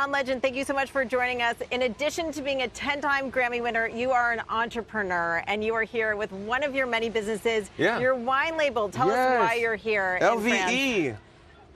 wine legend, thank you so much for joining us. In addition to being a 10-time Grammy winner, you are an entrepreneur, and you are here with one of your many businesses, your wine label. Tell us why you're here in France. LVE.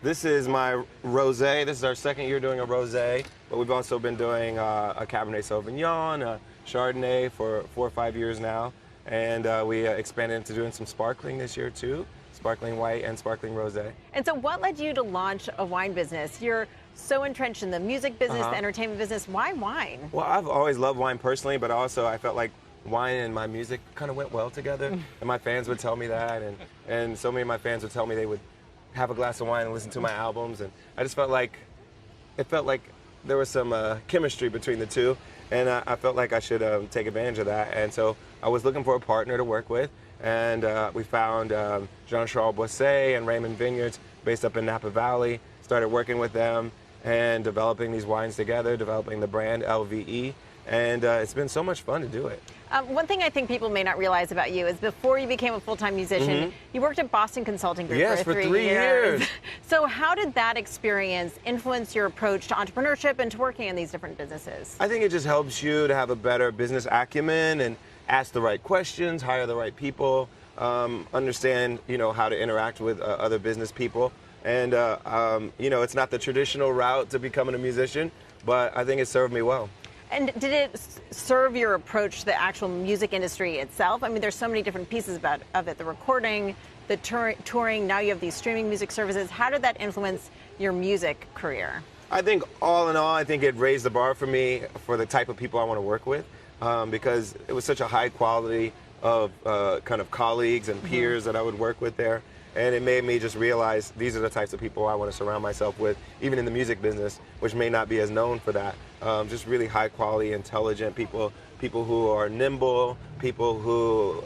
This is my rosé. This is our second year doing a rosé, but we've also been doing a Cabernet Sauvignon, a Chardonnay for 4 or 5 years now, and we expanded into doing some sparkling this year too. Sparkling white and sparkling rosé. And so what led you to launch a wine business? You're so entrenched in the music business, the entertainment business. Why wine? Well, I've always loved wine personally, but also I felt like wine and my music kind of went well together. And my fans would tell me that, and so many of my fans would tell me they would have a glass of wine and listen to my albums, and I just felt like there was some chemistry between the two, and I felt like I should take advantage of that. And so I was looking for a partner to work with, and we found Jean-Charles Boisset and Raymond Vineyards based up in Napa Valley. Started working with them and developing these wines together, developing the brand LVE, and it's been so much fun to do it. One thing I think people may not realize about you is before you became a full-time musician, you worked at Boston Consulting Group for 3 years. So how did that experience influence your approach to entrepreneurship and to working in these different businesses? I think it just helps you to have a better business acumen and ask the right questions, hire the right people, understand how to interact with other business people. And it's not the traditional route to becoming a musician, but I think it served me well. And did it serve your approach to the actual music industry itself? I mean, there's so many different pieces of it, the recording, the touring, now you have these streaming music services. How did that influence your music career? I think all in all, I think it raised the bar for me for the type of people I want to work with, because it was such a high quality of kind of colleagues and peers that I would work with there. And it made me just realize these are the types of people I want to surround myself with, even in the music business, which may not be as known for that. Just really high quality, intelligent people, people who are nimble, people who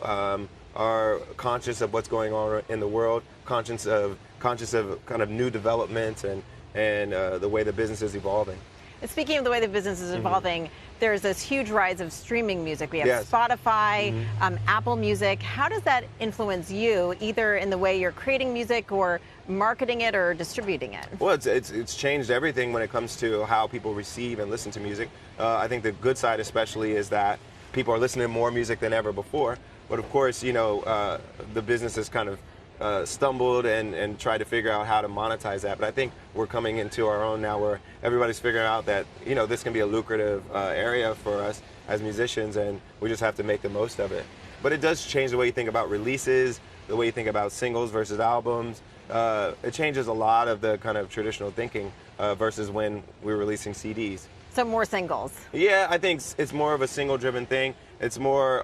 are conscious of what's going on in the world, conscious of kind of new developments and the way the business is evolving. And speaking of the way the business is evolving, there's this huge rise of streaming music. We have Spotify, Apple Music. How does that influence you, either in the way you're creating music or marketing it or distributing it? Well, it's changed everything when it comes to how people receive and listen to music. I think the good side especially is that people are listening to more music than ever before. But of course, the business has kind of stumbled and tried to figure out how to monetize that. But I think we're coming into our own now where everybody's figuring out that, this can be a lucrative area for us as musicians, and we just have to make the most of it. But it does change the way you think about releases, the way you think about singles versus albums. It changes a lot of the kind of traditional thinking versus when we were releasing CDs. So more singles. Yeah, I think it's more of a single-driven thing. It's more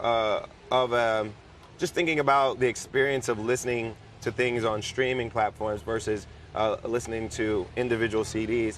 of just thinking about the experience of listening to things on streaming platforms versus listening to individual CDs.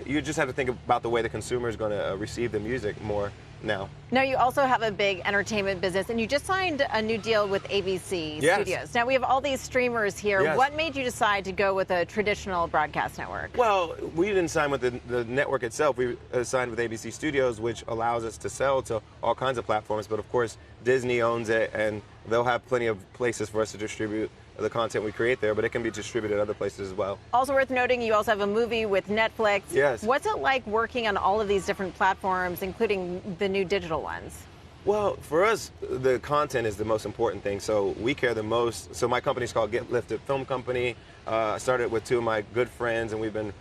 You just have to think about the way the consumer is going to receive the music more now. Now, you also have a big entertainment business, and you just signed a new deal with ABC Studios. Now, we have all these streamers here. What made you decide to go with a traditional broadcast network? Well, we didn't sign with the network itself. We signed with ABC Studios, which allows us to sell to all kinds of platforms. But of course, Disney owns it, and they'll have plenty of places for us to distribute the content we create there, but it can be distributed other places as well. Also worth noting, you also have a movie with Netflix. Yes. What's it like working on all of these different platforms, including the new digital ones? Well, for us, the content is the most important thing, so we care the most. So my company's called Get Lifted Film Company. I started with 2 of my good friends, and we've been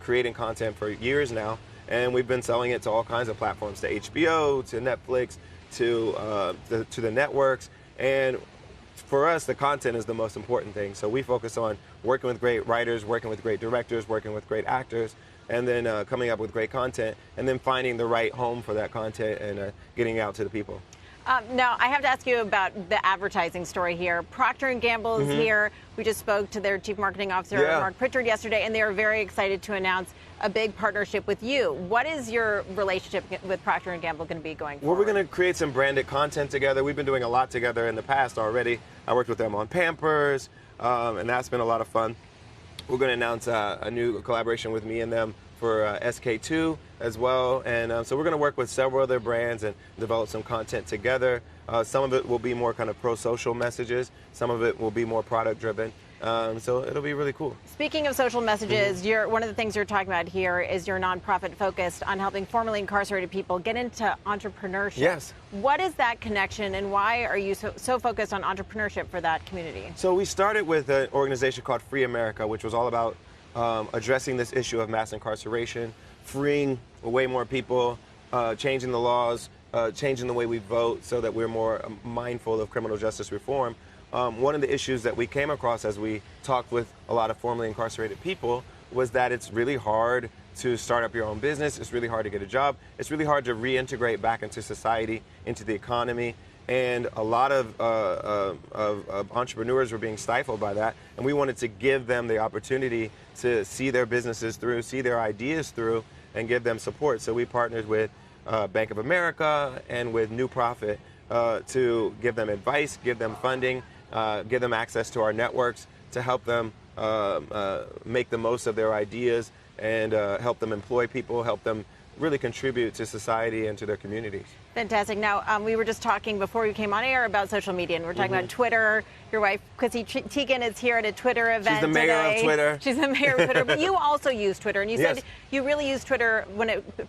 creating content for years now, and we've been selling it to all kinds of platforms, to HBO, to Netflix, to the networks. And for us, the content is the most important thing. So we focus on working with great writers, working with great directors, working with great actors, and then coming up with great content, and then finding the right home for that content and getting it out to the people. Now, I have to ask you about the advertising story here. Procter Gamble is here. We just spoke to their Chief Marketing Officer, Mark Pritchard, yesterday, and they are very excited to announce a big partnership with you. What is your relationship with Procter Gamble going to be going forward? Well, we're going to create some branded content together. We've been doing a lot together in the past already. I worked with them on Pampers, and that's been a lot of fun. We're going to announce a new collaboration with me and them for SK2 as well. And so we're going to work with several other brands and develop some content together. Some of it will be more kind of pro-social messages. Some of it will be more product-driven. So it'll be really cool. Speaking of social messages, one of the things you're talking about here is your nonprofit focused on helping formerly incarcerated people get into entrepreneurship. Yes. What is that connection, and why are you so focused on entrepreneurship for that community? So we started with an organization called Free America, which was all about addressing this issue of mass incarceration, freeing way more people, changing the laws, changing the way we vote so that we're more mindful of criminal justice reform. One of the issues that we came across as we talked with a lot of formerly incarcerated people was that it's really hard to start up your own business. It's really hard to get a job. It's really hard to reintegrate back into society, into the economy. And a lot of entrepreneurs were being stifled by that. And we wanted to give them the opportunity to see their businesses through, see their ideas through, and give them support. So we partnered with Bank of America and with New Profit to give them advice, give them funding, give them access to our networks to help them make the most of their ideas and help them employ people, help them really contribute to society and to their communities. Fantastic. Now, we were just talking before we came on air about social media, and we're talking about Twitter. Your wife, Chrissy Teigen, is here at a Twitter event today. She's the mayor of Twitter. She's the mayor of Twitter. But you also use Twitter, and you Yes. said you really use Twitter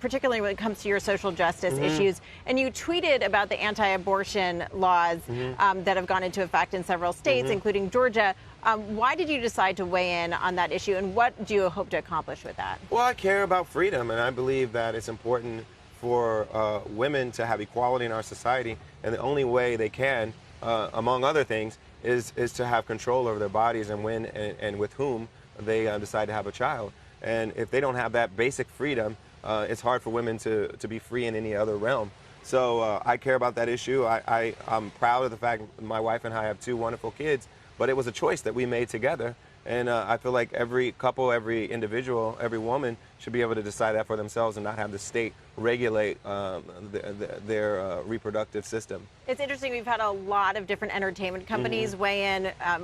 particularly when it comes to your social justice issues. And you tweeted about the anti-abortion laws that have gone into effect in several states, including Georgia. Why did you decide to weigh in on that issue, and what do you hope to accomplish with that? Well, I care about freedom, and I believe that it's important for women to have equality in our society, and the only way they can, among other things, is to have control over their bodies and when and with whom they decide to have a child. And if they don't have that basic freedom, it's hard for women to be free in any other realm. So I care about that issue. I'm proud of the fact my wife and I have 2 wonderful kids, but it was a choice that we made together. And I feel like every couple, every individual, every woman should be able to decide that for themselves and not have the state regulate their reproductive system. It's interesting. We've had a lot of different entertainment companies weigh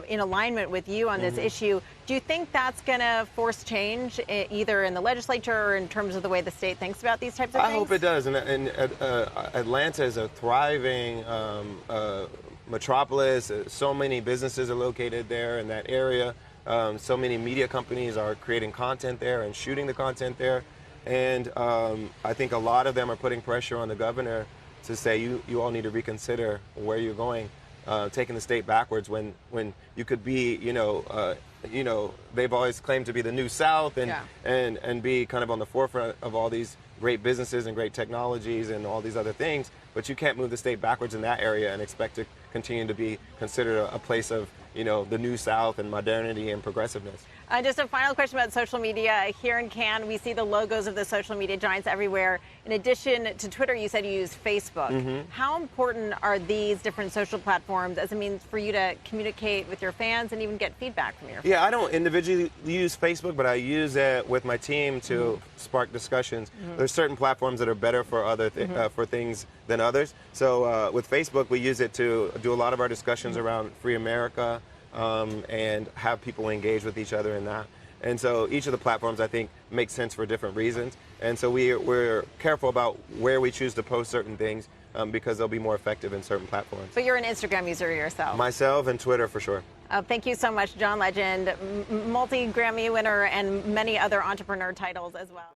in alignment with you on this issue. Do you think that's going to force change either in the legislature or in terms of the way the state thinks about these types of things? I hope it does. And Atlanta is a thriving metropolis. So many businesses are located there in that area. So many media companies are creating content there and shooting the content there. And I think a lot of them are putting pressure on the governor to say, you all need to reconsider where you're going, taking the state backwards when you could be, they've always claimed to be the new South and be kind of on the forefront of all these great businesses and great technologies and all these other things. But you can't move the state backwards in that area and expect to continue to be considered a place of, the new South and modernity and progressiveness. Just a final question about social media. Here in Cannes, we see the logos of the social media giants everywhere. In addition to Twitter, you said you use Facebook. How important are these different social platforms as a means for you to communicate with your fans and even get feedback from your fans? Yeah, I don't individually use Facebook, but I use it with my team to spark discussions. There's certain platforms that are better for other for things than others. So with Facebook, we use it to do a lot of our discussions around Free America and have people engage with each other in that. And so each of the platforms, I think, makes sense for different reasons. And so we're careful about where we choose to post certain things because they'll be more effective in certain platforms. But you're an Instagram user yourself. Myself and Twitter for sure. Thank you so much, John Legend, multi-Grammy winner and many other entrepreneur titles as well.